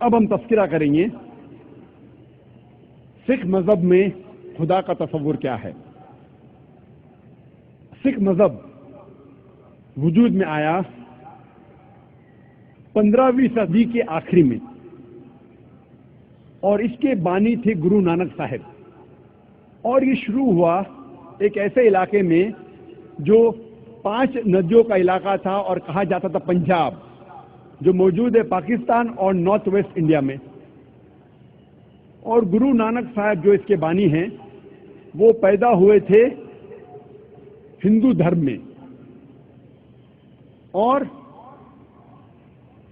اب ہم تذکرہ کریں گے سکھ مذہب میں خدا کا تصور کیا ہے. سکھ مذہب وجود میں آیا 15ویں صدی کے آخری میں، اور اس کے بانی تھے گرو نانک صاحب. اور یہ شروع ہوا ایک ایسے علاقے میں جو 5 ندیوں کا علاقہ تھا اور کہا جاتا تھا پنجاب، جو موجود ہے پاکستان اور نارتھ ویسٹ انڈیا میں. اور گرو نانک صاحب جو اس کے بانی ہیں وہ پیدا ہوئے تھے ہندو دھرم میں، اور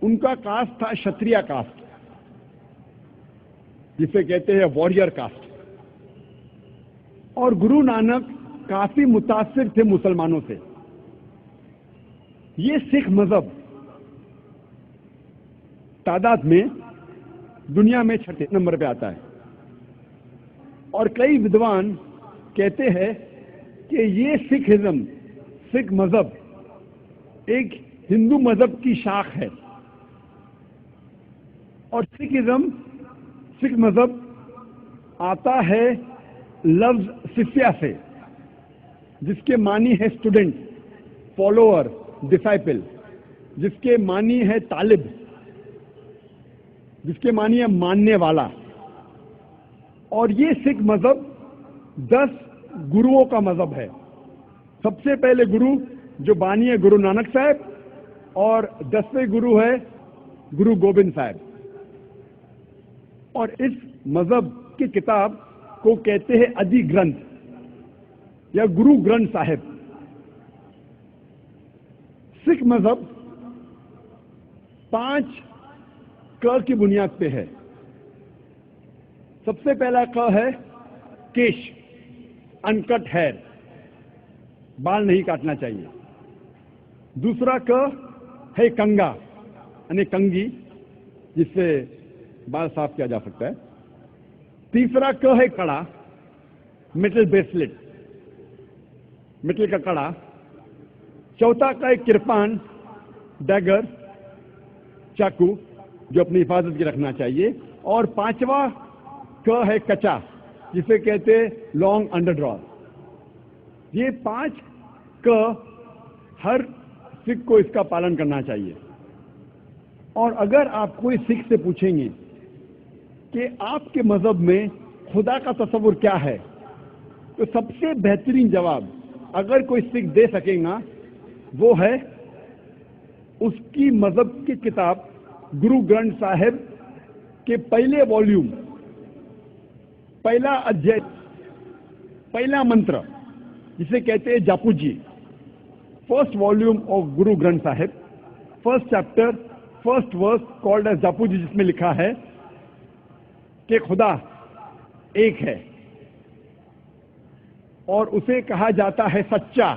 ان کا کاسٹ تھا شتریہ کاسٹ، جسے کہتے ہیں واریر کاسٹ. اور گرو نانک کافی متاثر تھے مسلمانوں سے. یہ سکھ مذہب تعداد میں دنیا میں 6 نمبر پہ آتا ہے، اور کئی ودوان کہتے ہیں کہ یہ سکھزم، سکھ مذہب ایک ہندو مذہب کی شاخ ہے. اور سکھزم، سکھ مذہب آتا ہے لفظ سسیا سے، جس کے معنی ہے اسٹوڈنٹ، فالوور، ڈسائپل، جس کے معنی ہے طالب، جس کے معنی ہے ماننے والا. اور یہ سکھ مذہب 10 گروؤں کا مذہب ہے. سب سے پہلے گرو جو بانی ہے گرو نانک صاحب، اور 10ویں گرو ہے گرو گوبند صاحب. اور اس مذہب کی کتاب کو کہتے ہیں ادی گرنتھ یا گرو گرنتھ صاحب. سکھ مذہب 5 ق کی بنیاد پہ ہے. سب سے پہلا ق ہے کیش، انکٹ ہیئر، بال نہیں کاٹنا چاہیے. دوسرا ق ہے کنگا، یعنی کنگی، جس سے بال صاف کیا جا سکتا ہے. تیسرا ق ہے کڑا، میٹل بریسلٹ، میٹل کا کڑا. چوتھا ق ہے کرپان، ڈیگر، چاقو، جو اپنی حفاظت کی رکھنا چاہیے. اور 5واں ق ہے کچا، جسے کہتے لانگ انڈر ڈرا. یہ 5 ق ہر سکھ کو اس کا پالن کرنا چاہیے. اور اگر آپ کوئی سکھ سے پوچھیں گے کہ آپ کے مذہب میں خدا کا تصور کیا ہے، تو سب سے بہترین جواب اگر کوئی سکھ دے سکے گا وہ ہے اس کی مذہب کی کتاب گرو گرنتھ صاحب کے پہلے والیوم، پہلا ادھیائے، پہلا منتر، جسے کہتے ہیں جاپو جی. First volume of Guru Granth صاحب، فرسٹ چیپٹر، فرسٹ ورس کالڈ ایز جاپو جی، جس میں لکھا ہے کہ خدا ایک ہے اور اسے کہا جاتا ہے سچا،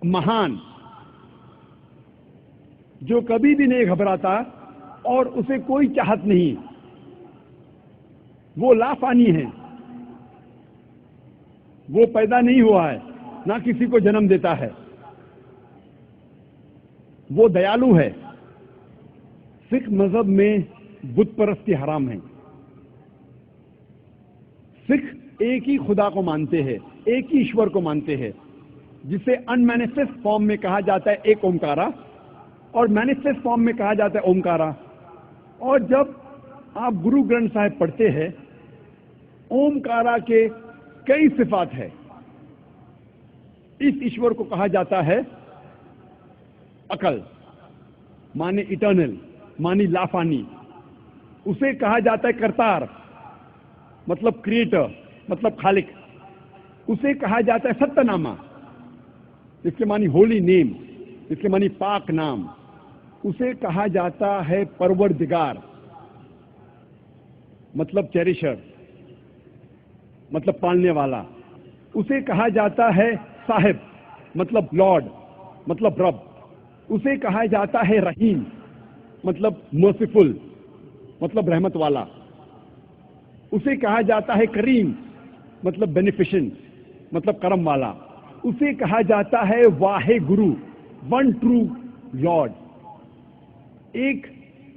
مہان، جو کبھی بھی نہیں گھبراتا اور اسے کوئی چاہت نہیں. وہ لافانی ہے، وہ پیدا نہیں ہوا ہے، نہ کسی کو جنم دیتا ہے. وہ دیالو ہے. سکھ مذہب میں بت پرستی حرام ہے. سکھ ایک ہی خدا کو مانتے ہیں، ایک ہی ایشور کو مانتے ہیں، جسے ان مینیفیسٹ فارم میں کہا جاتا ہے ایک اومکارا، اور مینیفیسٹ فارم میں کہا جاتا ہے اومکارا. اور جب آپ گرو گرنتھ صاحب پڑھتے ہیں، اومکارا کے کئی صفات ہے. اس ایشور کو کہا جاتا ہے عقل، معنی اٹرنل، معنی لافانی. اسے کہا جاتا ہے کرتار، مطلب کریٹر، مطلب خالق. اسے کہا جاتا ہے ستیہ نامہ، جس کے معنی ہولی نیم، جس کے معنی پاک نام. اسے کہا جاتا ہے پروردگار، مطلب چیریشر، مطلب پالنے والا. اسے کہا جاتا ہے صاحب، مطلب لارڈ، مطلب رب. اسے کہا جاتا ہے رحیم، مطلب مرسیفل، مطلب رحمت والا. اسے کہا جاتا ہے کریم، مطلب بینیفیشنٹ، مطلب کرم والا. اسے کہا جاتا ہے واحد گرو، ون ٹرو لارڈ، ایک